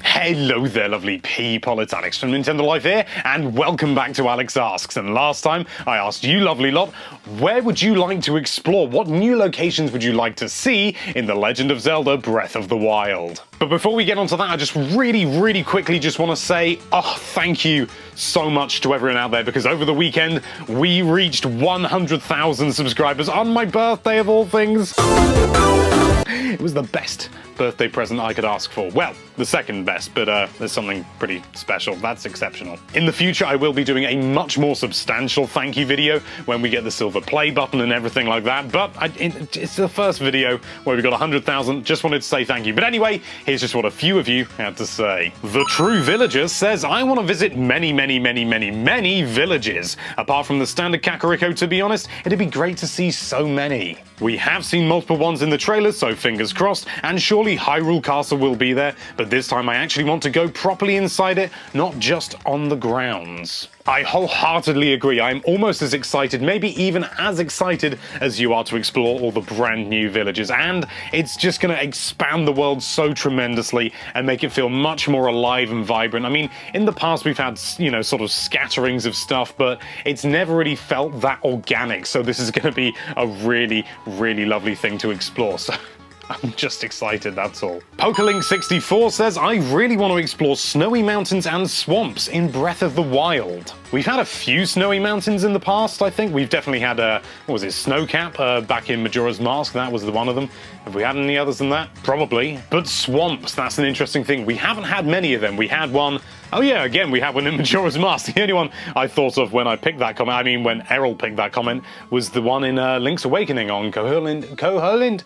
Hello there, lovely people. It's Alex from Nintendo Life here, and welcome back to Alex Asks. And last time, I asked you, lovely lot, where would you like to explore? What new locations would you like to see in The Legend of Zelda Breath of the Wild? But before we get onto that, I just really quickly just want to say, thank you so much to everyone out there, because over the weekend, we reached 100,000 subscribers on my birthday, of all things. It was the best birthday present I could ask for. Well, the second best, but there's something pretty special. That's exceptional. In the future, I will be doing a much more substantial thank you video when we get the silver play button and everything like that, but it's the first video where we got 100,000. Just wanted to say thank you. But anyway, here's just what a few of you had to say. The True Villager says, I want to visit many villages. Apart from the standard Kakariko, to be honest, it'd be great to see so many. We have seen multiple ones in the trailers, so fingers crossed, and surely Hyrule Castle will be there, but this time I actually want to go properly inside it, not just on the grounds. I wholeheartedly agree. I'm almost as excited, maybe even as excited as you are to explore all the brand new villages, and it's just going to expand the world so tremendously and make it feel much more alive and vibrant. I mean, in the past we've had, sort of scatterings of stuff, but it's never really felt that organic, so this is going to be a really lovely thing to explore. So I'm just excited, that's all. Pokelink64 says, I really want to explore snowy mountains and swamps in Breath of the Wild. We've had a few snowy mountains in the past, I think. We've definitely had, Snowcap back in Majora's Mask. That was the one of them. Have we had any others than that? Probably. But swamps, that's an interesting thing. We haven't had many of them. We had one... Oh yeah, again, we had one in Majora's Mask. The only one I thought of when I picked that comment, when Errol picked that comment, was the one in Link's Awakening on Koholint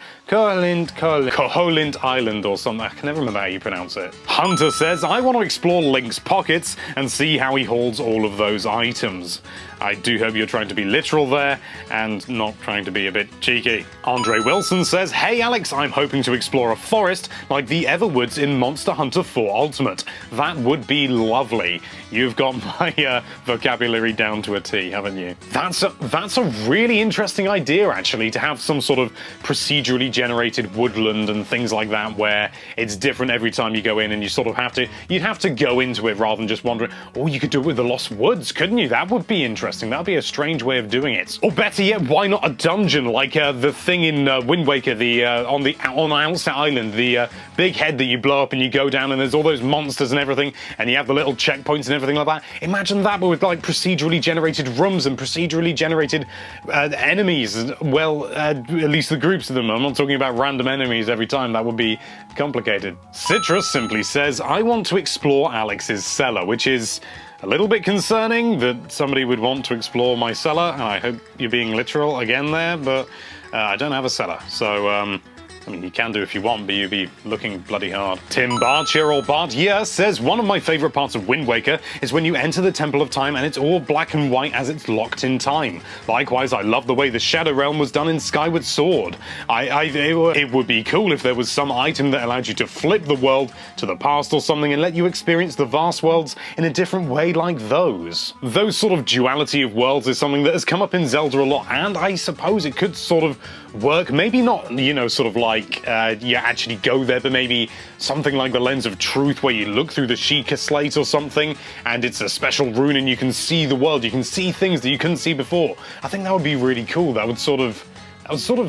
Island or something. I can never remember how you pronounce it. Hunter says, I want to explore Link's pockets and see how he holds all of those items. I do hope you're trying to be literal there and not trying to be a bit cheeky. Andre Wilson says, hey Alex, I'm hoping to explore a forest like the Everwoods in Monster Hunter 4 Ultimate. That would be lovely. You've got my vocabulary down to a T, haven't you? That's a really interesting idea, actually, to have some sort of procedurally generated woodland and things like that where it's different every time you go in and you sort of you'd have to go into it rather than just wandering. Oh, you could do it with the Lost Woods, couldn't you? That would be interesting. That'd be a strange way of doing it. Or better yet, why not a dungeon like the thing in Wind Waker, on Outset Island, the big head that you blow up and you go down and there's all those monsters and everything, and you have the little checkpoints and everything like that. Imagine that, but with like procedurally generated rooms and procedurally generated enemies. Well, at least the groups of them. I'm not talking about random enemies every time. That would be complicated. Citrus simply says, I want to explore Alex's cellar, which is a little bit concerning that somebody would want to explore my cellar. I hope you're being literal again there, but I don't have a cellar, so I mean, you can do if you want, but you'd be looking bloody hard. Tim Bartier, or Bartier, says, one of my favourite parts of Wind Waker is when you enter the Temple of Time and it's all black and white as it's locked in time. Likewise, I love the way the Shadow Realm was done in Skyward Sword. It would be cool if there was some item that allowed you to flip the world to the past or something and let you experience the vast worlds in a different way like those. Those sort of duality of worlds is something that has come up in Zelda a lot, and I suppose it could sort of work, maybe not, sort of like you actually go there, but maybe something like the Lens of Truth where you look through the Sheikah Slate or something and it's a special rune and you can see the world, you can see things that you couldn't see before. I think that would be really cool. That would sort of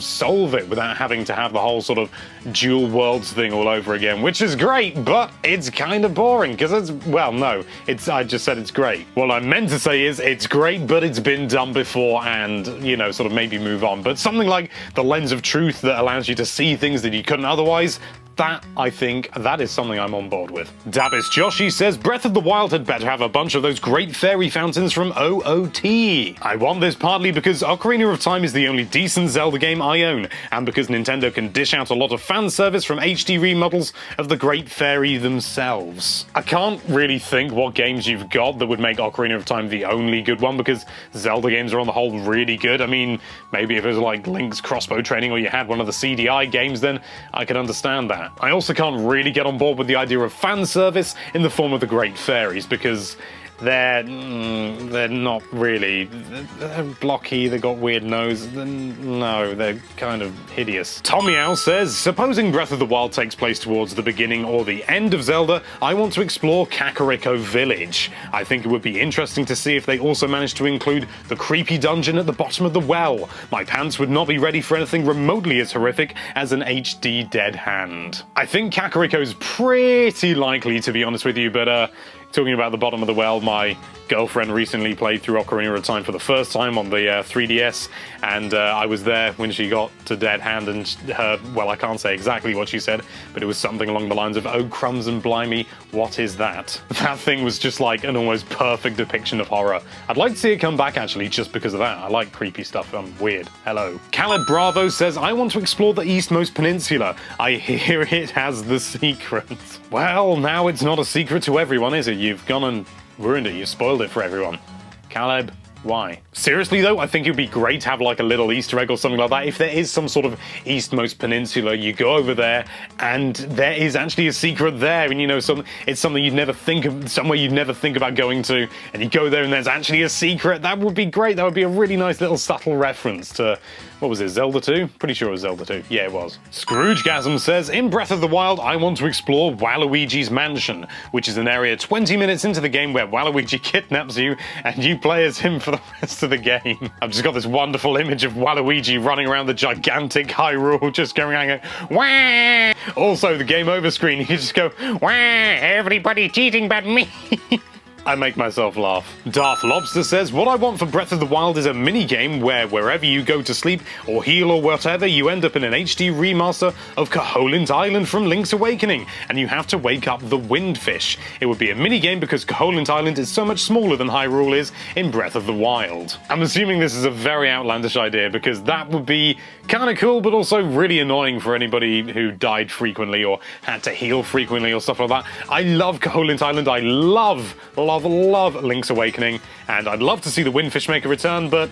solve it without having to have the whole sort of dual worlds thing all over again, which is great, but it's kind of boring because I just said it's great. What I meant to say is it's great, but it's been done before and, sort of maybe move on. But something like the Lens of Truth that allows you to see things that you couldn't otherwise, I think that is something I'm on board with. Dabis Joshi says, Breath of the Wild had better have a bunch of those great fairy fountains from OOT. I want this partly because Ocarina of Time is the only decent Zelda game I own, and because Nintendo can dish out a lot of fan service from HD remodels of the Great Fairy themselves. I can't really think what games you've got that would make Ocarina of Time the only good one, because Zelda games are on the whole really good. I mean, maybe if it was like Link's Crossbow Training or you had one of the CDI games, then I could understand that. I also can't really get on board with the idea of fan service in the form of the Great Fairies, because they're not really. They're blocky, they got weird nose. No, they're kind of hideous. Tom Meow says, supposing Breath of the Wild takes place towards the beginning or the end of Zelda, I want to explore Kakariko Village. I think it would be interesting to see if they also managed to include the creepy dungeon at the bottom of the well. My pants would not be ready for anything remotely as horrific as an HD dead hand. I think Kakariko's pretty likely, to be honest with you, but talking about the bottom of the well, my girlfriend recently played through Ocarina of Time for the first time on the 3DS, and I was there when she got to Dead Hand, and well, I can't say exactly what she said, but it was something along the lines of, "Oh, crumbs and blimey, what is that?" That thing was just like an almost perfect depiction of horror. I'd like to see it come back, actually, just because of that. I like creepy stuff. I'm weird. Hello. Khaled Bravo says, I want to explore the eastmost peninsula. I hear it has the secret. Well, now it's not a secret to everyone, is it? You've gone and ruined it. You've spoiled it for everyone. Caleb, why? Seriously though, I think it would be great to have like a little Easter egg or something like that. If there is some sort of eastmost peninsula, you go over there and there is actually a secret there, and you know, it's something you'd never think of, somewhere you'd never think about going to, and you go there and there's actually a secret. That would be great. That would be a really nice little subtle reference to, what was it, Zelda 2? Pretty sure it was Zelda 2. Yeah, it was. Scroogegasm says, in Breath of the Wild, I want to explore Waluigi's mansion, which is an area 20 minutes into the game where Waluigi kidnaps you and you play as him for the rest of the game. I've just got this wonderful image of Waluigi running around the gigantic Hyrule, just going around going, wah! Also, the game over screen, you just go, wah! Everybody cheating but me! I make myself laugh. Darth Lobster says, what I want for Breath of the Wild is a mini-game where wherever you go to sleep or heal or whatever, you end up in an HD remaster of Koholint Island from Link's Awakening, and you have to wake up the Windfish. It would be a mini-game because Koholint Island is so much smaller than Hyrule is in Breath of the Wild. I'm assuming this is a very outlandish idea because that would be kind of cool, but also really annoying for anybody who died frequently or had to heal frequently or stuff like that. I love Koholint Island. I love Link's Awakening, and I'd love to see the Windfish make a return, but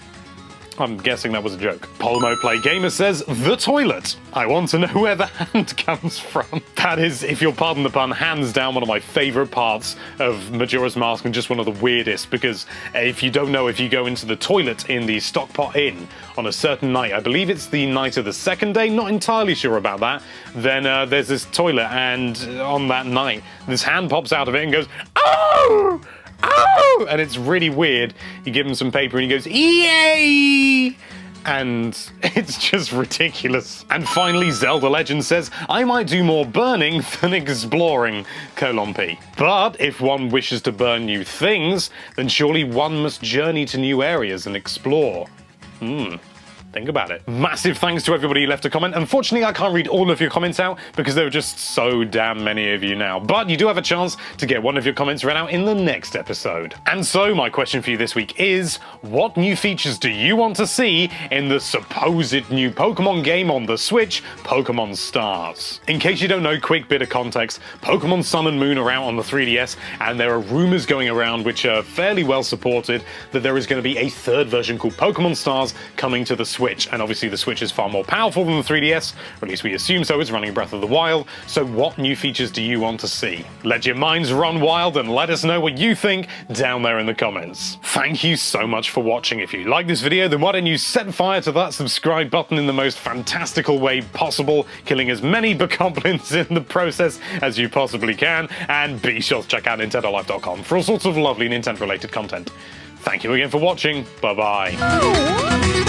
I'm guessing that was a joke. Polmo Play Gamer says, the toilet. I want to know where the hand comes from. That is, if you'll pardon the pun, hands down one of my favourite parts of Majora's Mask, and just one of the weirdest, because if you don't know, if you go into the toilet in the Stockpot Inn on a certain night, I believe it's the night of the second day, not entirely sure about that, then there's this toilet, and on that night, this hand pops out of it and goes, oh! Oh! And it's really weird. You give him some paper and he goes, yay! And it's just ridiculous. And finally, Zelda Legend says, I might do more burning than exploring, P. But if one wishes to burn new things, then surely one must journey to new areas and explore. Think about it. Massive thanks to everybody who left a comment. Unfortunately, I can't read all of your comments out because there are just so damn many of you now. But you do have a chance to get one of your comments read out in the next episode. And so my question for you this week is, what new features do you want to see in the supposed new Pokemon game on the Switch, Pokemon Stars? In case you don't know, quick bit of context, Pokemon Sun and Moon are out on the 3DS, and there are rumors going around, which are fairly well supported, that there is going to be a third version called Pokemon Stars coming to the Switch. And obviously the Switch is far more powerful than the 3DS, or at least we assume so. It's running Breath of the Wild. So what new features do you want to see? Let your minds run wild and let us know what you think down there in the comments. Thank you so much for watching. If you like this video, then why don't you set fire to that subscribe button in the most fantastical way possible, killing as many bokoblins in the process as you possibly can, and be sure to check out nintendolife.com for all sorts of lovely Nintendo related content. Thank you again for watching. Bye bye.